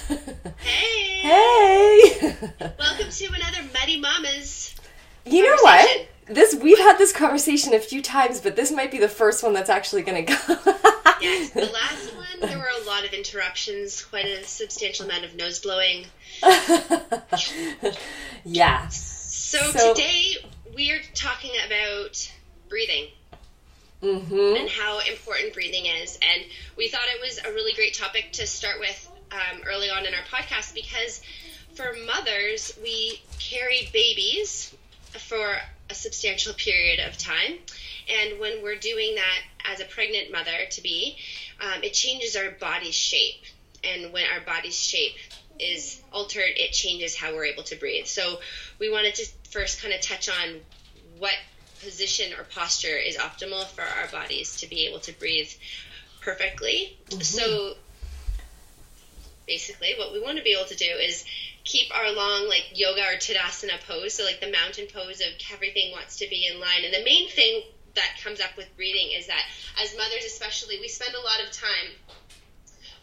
Hey! Hey! Welcome to another Muddy Mamas You know what? We've had this conversation a few times, but this might be the first one that's actually going to go. Yes, the last one, there were a lot of interruptions, quite a substantial amount of nose blowing. Yeah. So today we are talking about breathing. Mm-hmm. And how important breathing is. And we thought it was a really great topic to start with early on in our podcast, because for mothers, we carry babies for a substantial period of time. And when we're doing that as a pregnant mother-to-be, it changes our body's shape. And when our body's shape is altered, it changes how we're able to breathe. So we wanted to first kind of touch on what position or posture is optimal for our bodies to be able to breathe perfectly. Mm-hmm. So basically what we want to be able to do is keep our long like yoga or tadasana pose, so like the mountain pose of everything wants to be in line. And the main thing that comes up with breathing is that as mothers especially, we spend a lot of time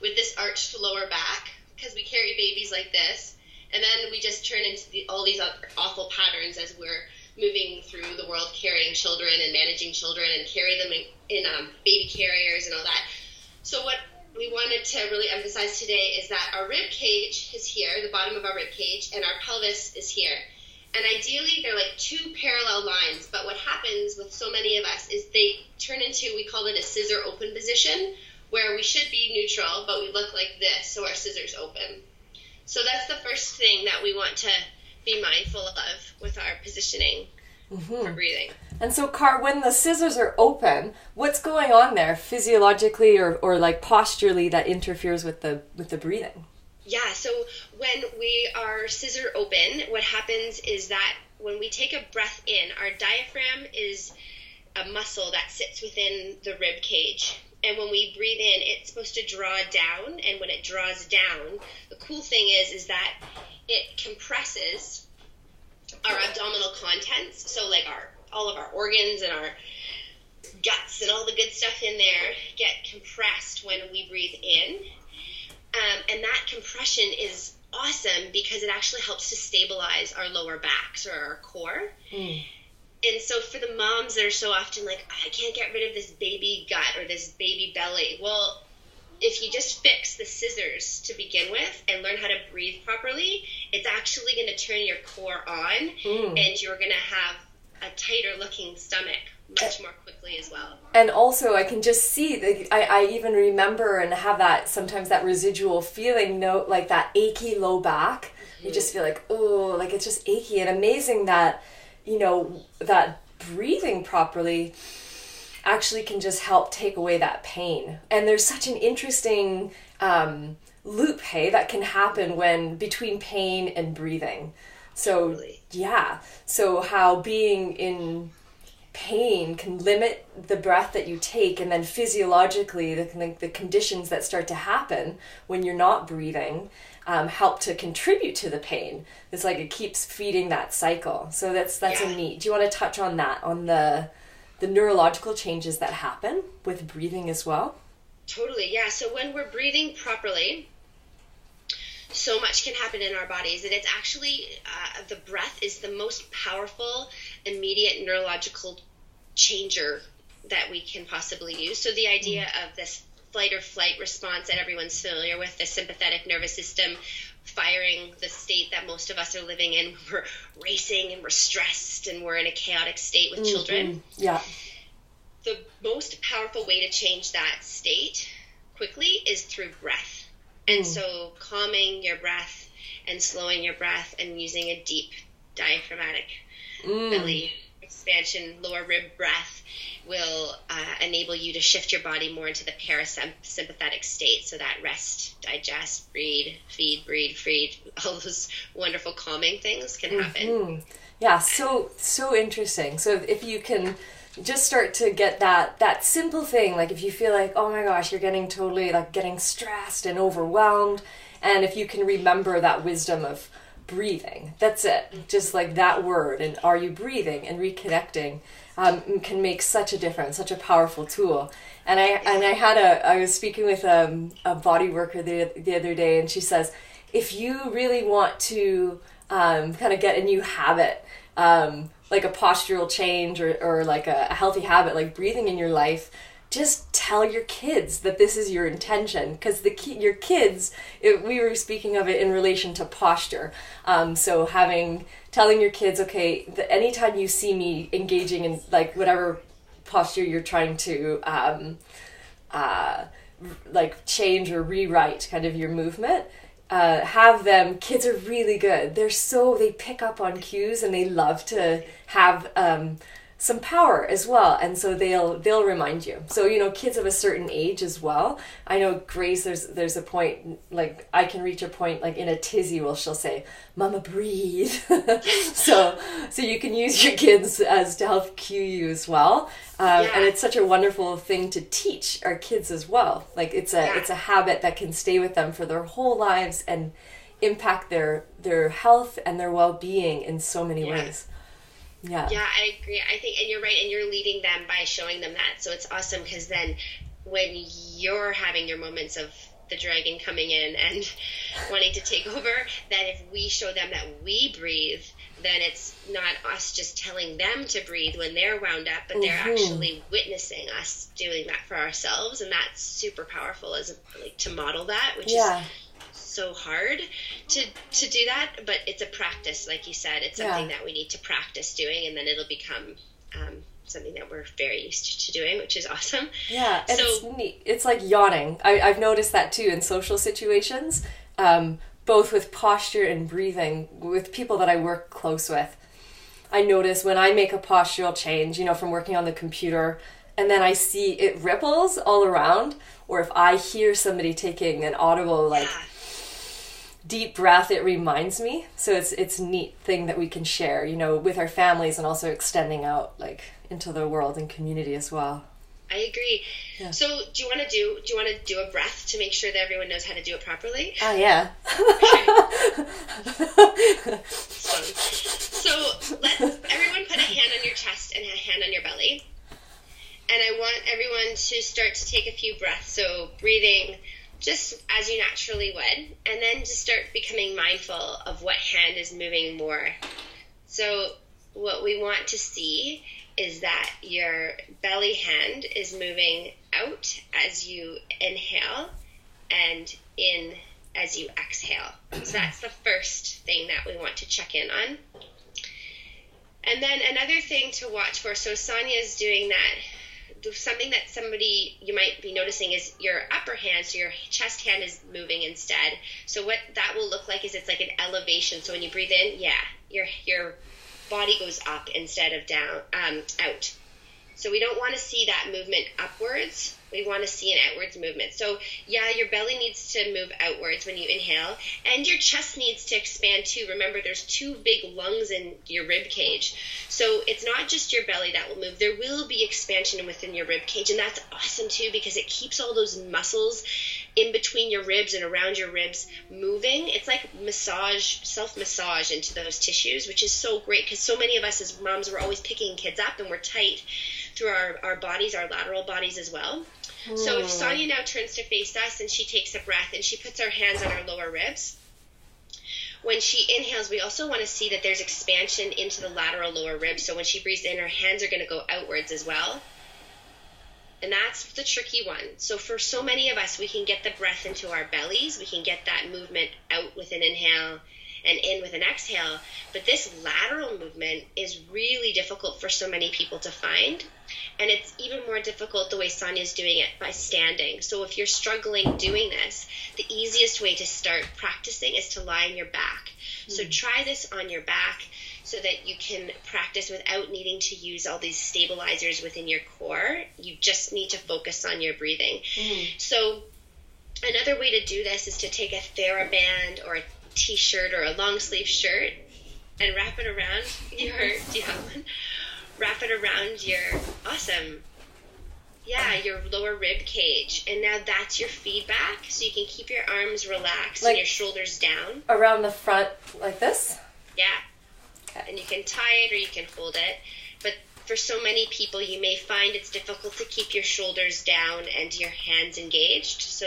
with this arched lower back because we carry babies like this, and then we just turn into all these awful patterns as we're moving through the world carrying children and managing children and carry them in baby carriers and all that. So what we wanted to really emphasize today is that our rib cage is here, the bottom of our rib cage, and our pelvis is here. And ideally, they're like two parallel lines, but what happens with so many of us is they turn into, we call it a scissor open position, where we should be neutral, but we look like this, so our scissors open. So that's the first thing that we want to be mindful of with our positioning for breathing. And so, Car, when the scissors are open, what's going on there physiologically or like posturally that interferes with the breathing? Yeah, so when we are scissor open, what happens is that when we take a breath in, our diaphragm is a muscle that sits within the rib cage. And when we breathe in, it's supposed to draw down. And when it draws down, the cool thing is that it compresses our abdominal contents. So like all of our organs and our guts and all the good stuff in there get compressed when we breathe in. And that compression is awesome because it actually helps to stabilize our lower backs or our core. And so for the moms that are so often like, I can't get rid of this baby gut or this baby belly. Well, if you just fix the scissors to begin with and learn how to breathe properly, it's actually going to turn your core on and you're going to have a tighter looking stomach much more quickly as well. And also I can just see, I even remember and have that sometimes that residual feeling, like that achy low back. You just feel like, oh, like it's just achy. And amazing that, that breathing properly actually can just help take away that pain. And there's such an interesting loop, that can happen when between pain and breathing. So totally. Yeah, so how being in pain can limit the breath that you take, and then physiologically the conditions that start to happen when you're not breathing help to contribute to the pain. It's like it keeps feeding that cycle. So that's a neat. Do you want to touch on that, on the neurological changes that happen with breathing as well? Totally, yeah. So when we're breathing properly, so much can happen in our bodies, and it's actually the breath is the most powerful immediate neurological changer that we can possibly use. So the idea of this flight or flight response that everyone's familiar with, the sympathetic nervous system firing the state that most of us are living in. We're racing and we're stressed and we're in a chaotic state with children. Yeah. The most powerful way to change that state quickly is through breath. And so calming your breath and slowing your breath and using a deep diaphragmatic belly expansion, lower rib breath will enable you to shift your body more into the parasympathetic state. So that rest, digest, breathe, feed, all those wonderful calming things can happen. Yeah, so interesting. So if you can just start to get that simple thing, like if you feel like, oh my gosh, you're getting totally like getting stressed and overwhelmed, and if you can remember that wisdom of breathing, that's it, just like that word, and are you breathing and reconnecting can make such a difference, such a powerful tool. And I was speaking with a body worker the other day, and she says, if you really want to kind of get a new habit, like a postural change or like a healthy habit, like breathing in your life, just tell your kids that this is your intention, because your kids, we were speaking of it in relation to posture. So telling your kids, okay, anytime you see me engaging in like whatever posture you're trying to like change or rewrite kind of your movement, kids are really good. They pick up on cues, and they love to have some power as well, and so they'll remind you. So kids of a certain age as well. I know Grace, there's a point, like I can reach a point like in a tizzy where she'll say, "Mama, breathe." so you can use your kids as to help cue you as well. And it's such a wonderful thing to teach our kids as well. Like it's a habit that can stay with them for their whole lives and impact their health and their well-being in so many ways. Yeah, I agree. I think, and you're right, and you're leading them by showing them that. So it's awesome, because then when you're having your moments of the dragon coming in and wanting to take over, that if we show them that we breathe, then it's not us just telling them to breathe when they're wound up, but they're actually witnessing us doing that for ourselves, and that's super powerful to model that, which is so hard to do that, but it's a practice, like you said. It's something that we need to practice doing, and then it'll become something that we're very used to doing, which is awesome. Yeah, so it's neat. It's like yawning. I've noticed that too in social situations, both with posture and breathing with people that I work close with. I notice when I make a postural change, from working on the computer, and then I see it ripples all around, or if I hear somebody taking an audible deep breath, it reminds me. So it's a neat thing that we can share, with our families, and also extending out like into the world and community as well. I agree. Yeah. So do you want to do a breath to make sure that everyone knows how to do it properly? Oh yeah. So let's everyone put a hand on your chest and a hand on your belly. And I want everyone to start to take a few breaths. So breathing just as you naturally would, and then just start becoming mindful of what hand is moving more. So what we want to see is that your belly hand is moving out as you inhale and in as you exhale. So that's the first thing that we want to check in on. And then another thing to watch for, so Sonia's doing that. Something that somebody you might be noticing is your upper hand, so your chest hand is moving instead. So what that will look like is it's like an elevation. So when you breathe in, your body goes up instead of down, out. So we don't want to see that movement upwards. We want to see an outwards movement. So your belly needs to move outwards when you inhale, and your chest needs to expand too. Remember, there's two big lungs in your rib cage. So it's not just your belly that will move. There will be expansion within your rib cage, and that's awesome too, because it keeps all those muscles in between your ribs and around your ribs moving. It's like self-massage into those tissues, which is so great, because so many of us as moms, we're always picking kids up, and we're tight through our bodies, our lateral bodies as well. So if Sonia now turns to face us and she takes a breath and she puts her hands on her lower ribs, when she inhales, we also want to see that there's expansion into the lateral lower ribs. So when she breathes in, her hands are going to go outwards as well. And that's the tricky one. So for so many of us, we can get the breath into our bellies. We can get that movement out with an inhale and in with an exhale. But this lateral movement is really difficult for so many people to find. And it's even more difficult the way Sonia's doing it, by standing. So if you're struggling doing this, the easiest way to start practicing is to lie on your back. So try this on your back so that you can practice without needing to use all these stabilizers within your core. You just need to focus on your breathing. So another way to do this is to take a TheraBand or a t-shirt or a long sleeve shirt and wrap it around your, do you have one? Wrap it around your, your lower rib cage. And now that's your feedback, so you can keep your arms relaxed and your shoulders down. Around the front like this? Yeah. Okay. And you can tie it or you can hold it. But for so many people, you may find it's difficult to keep your shoulders down and your hands engaged. So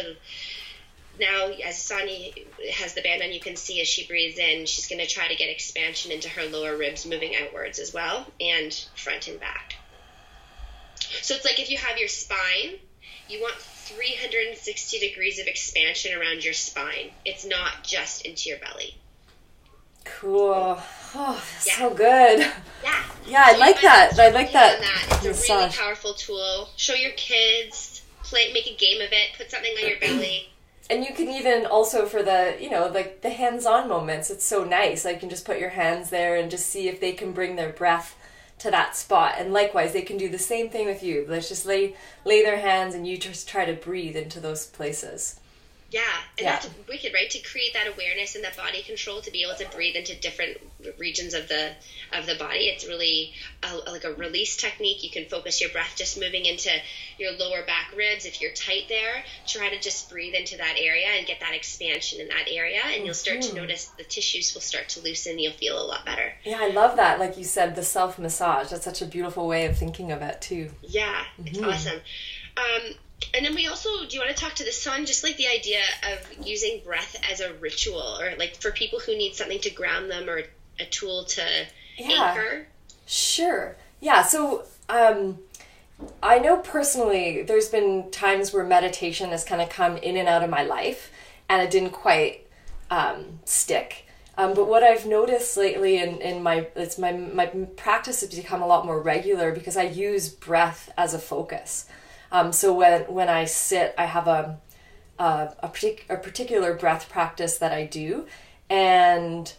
now as Sonia has the band on, you can see as she breathes in, she's going to try to get expansion into her lower ribs, moving outwards as well, and front and back. So it's like if you have your spine, you want 360 degrees of expansion around your spine. It's not just into your belly. Cool. Oh, so good. Yeah. Yeah, I like that. I like that. It's a really powerful tool. Show your kids, make a game of it, put something on your belly. And you can even also for the, like the hands-on moments, it's so nice. Like you can just put your hands there and just see if they can bring their breath to that spot. And likewise, they can do the same thing with you. Let's just lay their hands and you just try to breathe into those places. Yeah, and that's wicked, right? To create that awareness and that body control, to be able to breathe into different regions of the body. It's really like a release technique. You can focus your breath just moving into your lower back ribs. If you're tight there, try to just breathe into that area and get that expansion in that area, and you'll start to notice the tissues will start to loosen. You'll feel a lot better. Yeah, I love that. Like you said, the self-massage. That's such a beautiful way of thinking of it, too. Yeah, it's awesome. And then we also, do you want to talk to the sun, just like the idea of using breath as a ritual, or like for people who need something to ground them or a tool to anchor? Sure. Yeah, so I know personally there's been times where meditation has kind of come in and out of my life and it didn't quite stick. But what I've noticed lately in my practice has become a lot more regular because I use breath as a focus. So when I sit, I have a particular breath practice that I do, and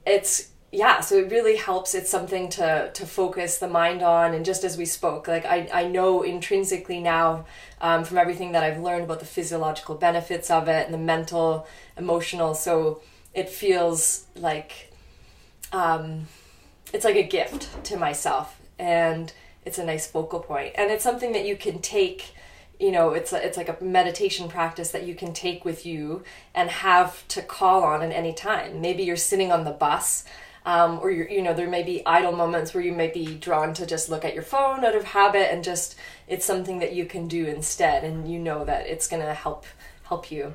so it really helps. It's something to focus the mind on, and just as we spoke, like I know intrinsically now from everything that I've learned about the physiological benefits of it and the mental, emotional, so it feels like it's like a gift to myself, and it's a nice focal point. And it's something that you can take, it's like a meditation practice that you can take with you and have to call on at any time. Maybe you're sitting on the bus, or there may be idle moments where you might be drawn to just look at your phone out of habit, and just, it's something that you can do instead, and you know that it's going to help you.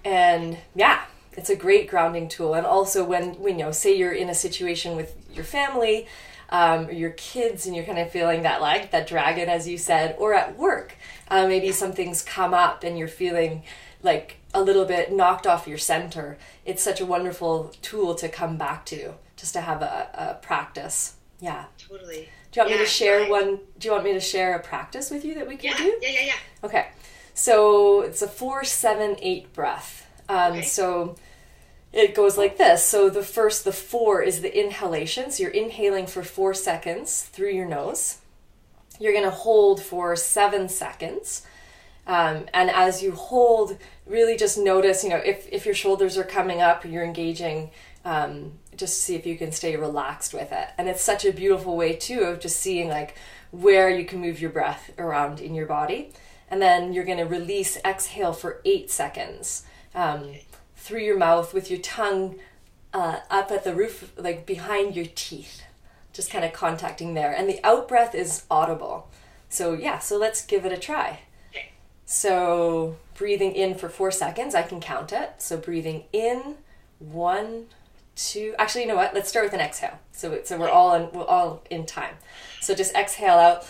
And yeah, it's a great grounding tool. And also when say you're in a situation with your family, or your kids, and you're kind of feeling that dragon, as you said, or at work, maybe something's come up and you're feeling like a little bit knocked off your center. It's such a wonderful tool to come back to, just to have a practice. Yeah. Totally. Do you want me to share one? Do you want me to share a practice with you that we can do? Yeah. Okay. So it's a 4-7-8 breath. So it goes like this. So the 4 is the inhalation. So you're inhaling for 4 seconds through your nose. You're going to hold for 7 seconds. And as you hold, really just notice, if your shoulders are coming up, you're engaging, just see if you can stay relaxed with it. And it's such a beautiful way too of just seeing like where you can move your breath around in your body. And then you're going to release, exhale for 8 seconds. Through your mouth with your tongue up at the roof, like behind your teeth, just kind of contacting there. And the out breath is audible. So let's give it a try. Okay. So breathing in for 4 seconds, I can count it. So breathing in, 1, 2, actually, you know what? Let's start with an exhale. So we're all in time. So just exhale out.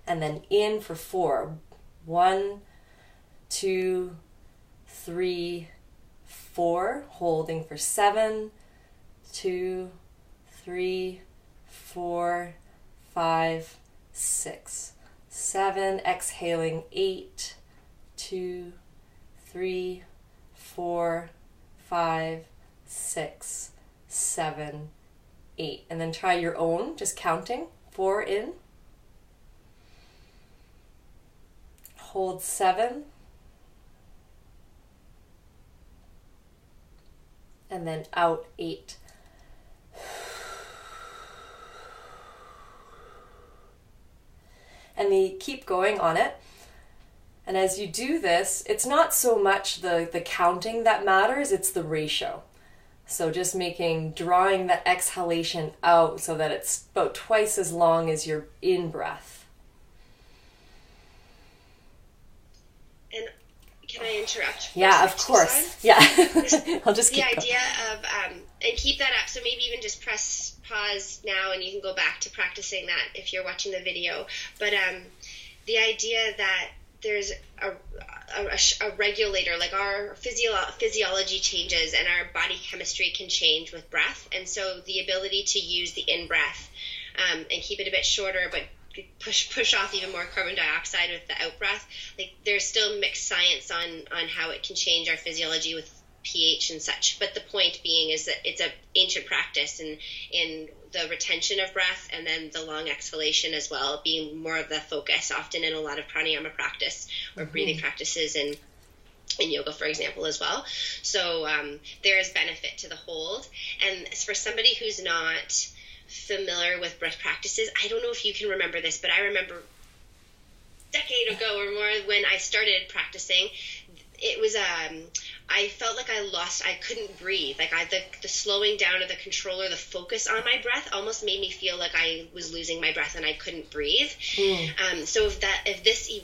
And then in for 4. 1, 2, 3, 4, holding for 7, 2, 3, 4, 5, 6, 7, exhaling 8, 2, 3, 4, 5, 6, 7, 8. And then try your own, just counting. 4 in, hold 7, and then out 8. And we keep going on it. And as you do this, it's not so much the counting that matters, it's the ratio. So just drawing the exhalation out so that it's about twice as long as your in-breath. interrupt? Yeah, of course. Yeah. I'll just keep the idea of, and keep that up. So maybe even just press pause now and you can go back to practicing that if you're watching the video. But the idea that there's a regulator, like our physiology changes and our body chemistry can change with breath. And so the ability to use the in-breath and keep it a bit shorter, but push off even more carbon dioxide with the out-breath. Like, there's still mixed science on how it can change our physiology with pH and such. But the point being is that it's an ancient practice in the retention of breath and then the long exhalation as well, being more of the focus often in a lot of pranayama practice or breathing practices in yoga, for example, as well. So there is benefit to the hold. And for somebody who's not familiar with breath practices, I don't know if you can remember this, but I remember a decade ago or more when I started practicing, it was I felt like I couldn't breathe. Like the slowing down of the control or the focus on my breath almost made me feel like I was losing my breath and I couldn't breathe. So if this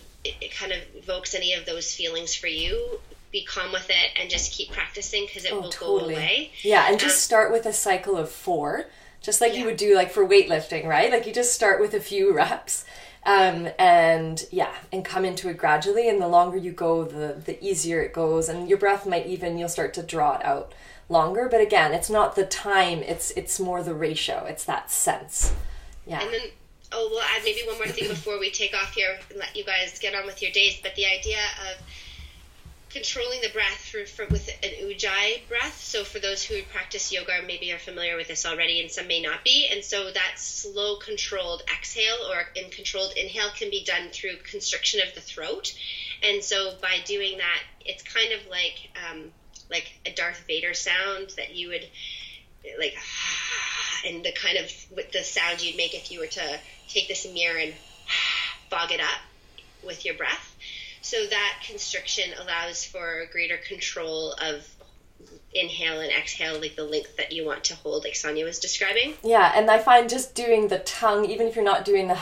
kind of evokes any of those feelings for you, be calm with it and just keep practicing, because it will go away. Yeah, and just start with a cycle of 4. Just like you would do like for weightlifting, right? Like you just start with a few reps and come into it gradually. And the longer you go, the easier it goes. And your breath you'll start to draw it out longer. But again, it's not the time, it's more the ratio. It's that sense. Yeah. And then, we'll add maybe one more thing before we take off here and let you guys get on with your days. But the idea of controlling the breath with an ujjayi breath. So for those who practice yoga, maybe are familiar with this already, and some may not be. And so that slow, controlled exhale or controlled inhale can be done through constriction of the throat. And so by doing that, it's kind of like a Darth Vader sound that you would like, and the kind of with the sound you'd make if you were to take this mirror and fog it up with your breath. So that constriction allows for greater control of inhale and exhale, like the length that you want to hold, like Sonia was describing. Yeah, and I find just doing the tongue, even if you're not doing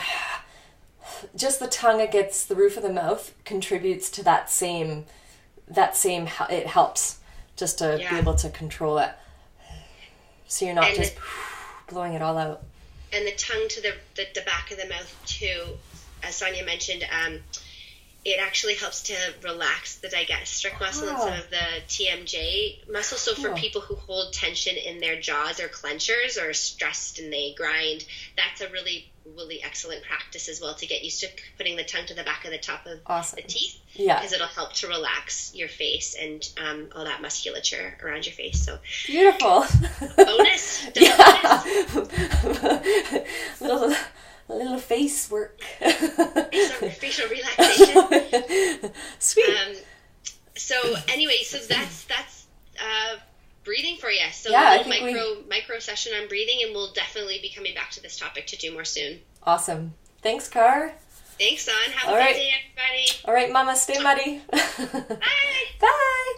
just the tongue against the roof of the mouth contributes to that same, it helps just to be able to control it. So you're not just blowing it all out. And the tongue to the back of the mouth too, as Sonia mentioned, it actually helps to relax the digastric muscle instead of the TMJ muscle. So for people who hold tension in their jaws or clenchers or are stressed and they grind, that's a really, really excellent practice as well to get used to putting the tongue to the back of the top of the teeth. Yeah. Because it'll help to relax your face and all that musculature around your face. So beautiful. Bonus. Bonus. Little face work. Facial relaxation. Sweet. So anyway, so that's breathing for you. So a little micro session on breathing, and we'll definitely be coming back to this topic to do more soon. Awesome. Thanks, Car. Thanks, Son. Have a good day, everybody. All right, Mama, stay muddy. Bye. Bye.